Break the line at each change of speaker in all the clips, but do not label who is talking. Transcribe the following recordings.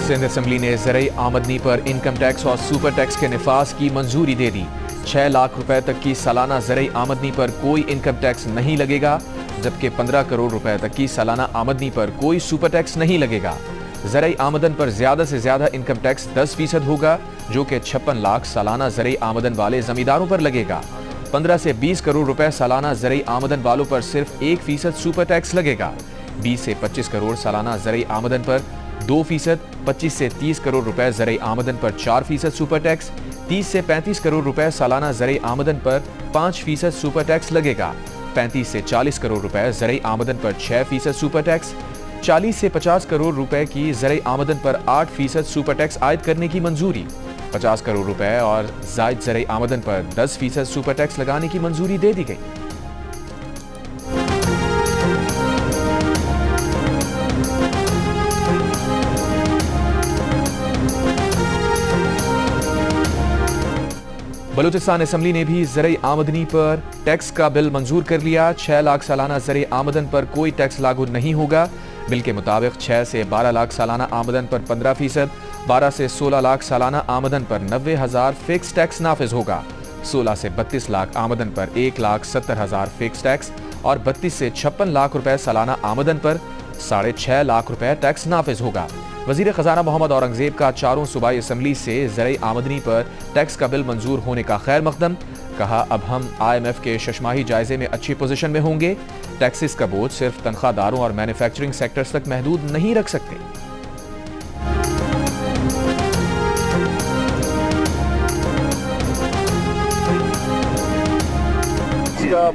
Sindh assembly ने ज़राई आमदनी पर इनकम टैक्स और सुपर टैक्स के निफाज की मंजूरी दे दी। 6 लाख रुपए तक की सालाना ज़राई आमदनी पर कोई इनकम टैक्स नहीं लगेगा, जबकि 15 करोड़ रुपए तक की सालाना आमदनी पर कोई सुपर टैक्स नहीं लगेगा। ज़राई आमदन पर ज्यादा से ज्यादा इनकम टैक्स 10% होगा, जो कि 56 लाख सालाना ज़राई आमदन वाले जमींदारों पर लगेगा। 15 से 20 करोड़ रुपए सालाना ज़राई आमदन वालों पर सिर्फ 1% सुपर टैक्स लगेगा। 20 से 25 करोड़ सालाना ज़राई आमदन पर 2%, 25 से 30 करोड़ रुपए ज़राई आमदन पर 4% सुपर टैक्स, 30 से 35 करोड़ रुपए सालाना ज़राई आमदन पर 5% सुपर टैक्स लगेगा। 35 से 40 करोड़ रुपए ज़राई आमदन पर 6% सुपर टैक्स, 40 से 50 करोड़ रुपए की ज़राई आमदन पर 8% सुपर टैक्स आयद करने की मंजूरी। 50 करोड़ रुपए और जायद ज़राई आमदन पर 10% सुपर टैक्स लगाने की मंजूरी दे दी गई। बलूचिस्तान असम्बली ने भी ज़राई आमदनी पर टैक्स का बिल मंजूर कर लिया। 6 लाख सालाना ज़राई आमदन पर कोई टैक्स लागू नहीं होगा। बिल के मुताबिक 6 से 12 लाख सालाना आमदन पर 15%, 12 से 16 लाख सालाना आमदन पर 90,000 फिक्स टैक्स नाफिज होगा। 16 से 32 लाख आमदन पर 1,70,000 फिक्स टैक्स और 32 से 56 लाख रुपए सालाना आमदन पर 6.5 लाख रुपए टैक्स नाफिज होगा। वजीर खजाना मोहम्मद औरंगजेब का चारों सूबाई असम्बली से ज़राई आमदनी पर टैक्स का बिल मंजूर होने का खैर मकदम। कहा, अब हम IMF के शशमाही जायजे में अच्छी पोजीशन में होंगे। टैक्सेस का बोझ सिर्फ तनख्वाहदारों और मैन्युफैक्चरिंग सेक्टर्स तक महदूद नहीं रख सकते।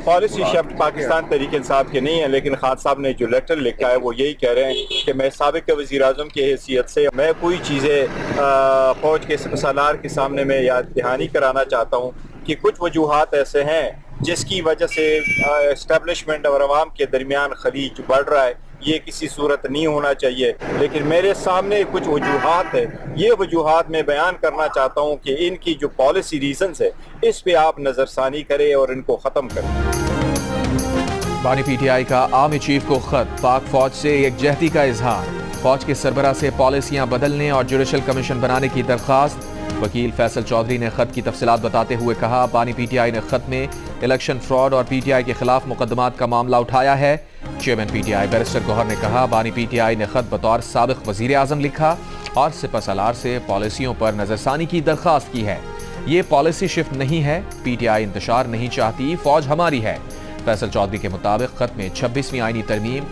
पॉलिसी शब्द पाकिस्तान तहरीक इंसाफ के नहीं है, लेकिन खान साहब ने जो लेटर लिखा है वो यही कह रहे हैं कि मैं साबिक वज़ीर आज़म की हैसियत से मैं कोई चीज़ें फौज के सलार के सामने में याद दहानी कराना चाहता हूँ कि कुछ वजूहात ऐसे हैं जिसकी वजह से इस्टेब्लिशमेंट और अवाम के दरमियान खलीज बढ़ रहा है। ये किसी सूरत नहीं होना चाहिए, लेकिन मेरे सामने कुछ वजूहात है। ये वजूहात मैं बयान करना चाहता हूँ कि इनकी जो पॉलिसी रीजंस है इस पे आप नज़रसानी करें और इनको ख़त्म करें।
बानी PTI का आर्मी चीफ को खत, पाक फौज से यकजहती का इजहार, फौज के सरबरा से पॉलिसियां बदलने और जुडिशल कमीशन बनाने की दरख्वास्त। वकील फैसल चौधरी ने खत की तफसीलात बताते हुए कहा, बानी PTI ने खत में इलेक्शन फ्रॉड और PTI के खिलाफ मुकदमात का मामला उठाया है। चेयरमैन PTI बैरिस्टर गौहर ने कहा, बानी PTI ने खत बतौर साबिक वजीर आजम लिखा और सिपह सलार से पॉलिसियों पर नजरसानी की दरख्वास्त की है। ये पॉलिसी शिफ्ट नहीं है, PTI इंतशार नहीं चाहती, फौज हमारी है। फैसल चौधरी के मुताबिक खत में 26वीं आईनी तरमीम